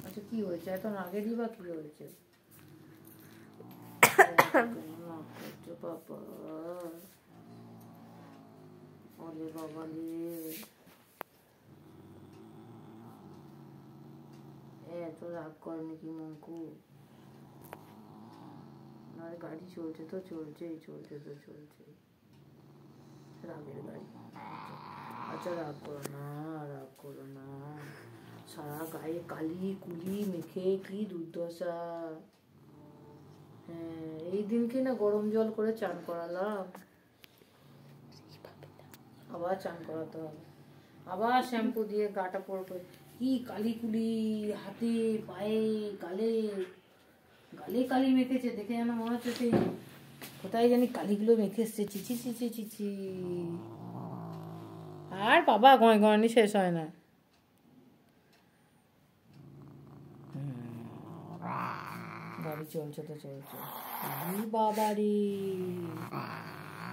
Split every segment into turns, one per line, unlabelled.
আচ্ছা কি হয়েছে এত রাগেরই বা কি হয়েছে? বাবা ওরে বাবা রে, এত রাগ করে নাকি মঙ্কু? আর গাড়ি চলছে তো চলছেই, চলছে তো চলছেই, রাগের গাড়ি। আচ্ছা রাগ করো না, রাগ করো না, সারা গায়ে কালি কুলি মেখে কি দুর্দশা। হ্যাঁ এই দিনকে না গরম জল করে চান করালাম, আবার চান করাতে হবে, আবার শ্যাম্পু দিয়ে গাটা পড়বে। কি কালি কুলি হাতে পায়ে গালে, গালে কালি মেখেছে, দেখে যেন মনে হচ্ছে সেই কোথায় জানি কালিগুলো মেখে এসছে। চিচি চিচি চিচি। আর বাবা গয় গয়নি শেষ হয় না। গাড়ি চলছে তো চলছে। বাবা রে,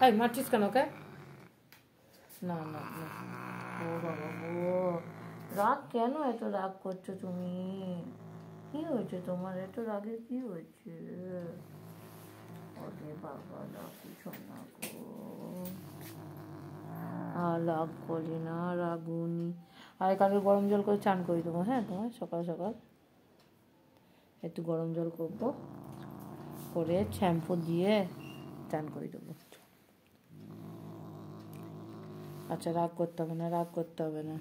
এই মারছিস কেন ওকে? না না না, ও বাবা গো, রাগ কেন এত রাগ করছো তুমি? কি হয়েছে তোমার, এত রাগের কি হয়েছে? ওরে বাবা কিছু না গো, আর রাগ করি না, রাগুনি। আর কালকে গরম জল করে চান করে দেবো, হ্যাঁ তোমার সকাল সকাল একটু গরম জল করবো, করে শ্যাম্পু দিয়ে চান করে দেবো। আচ্ছা রাগ করতে হবে না, রাগ করতে হবে না।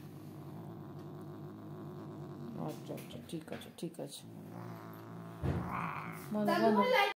আচ্ছা আচ্ছা ঠিক আছে ঠিক আছে।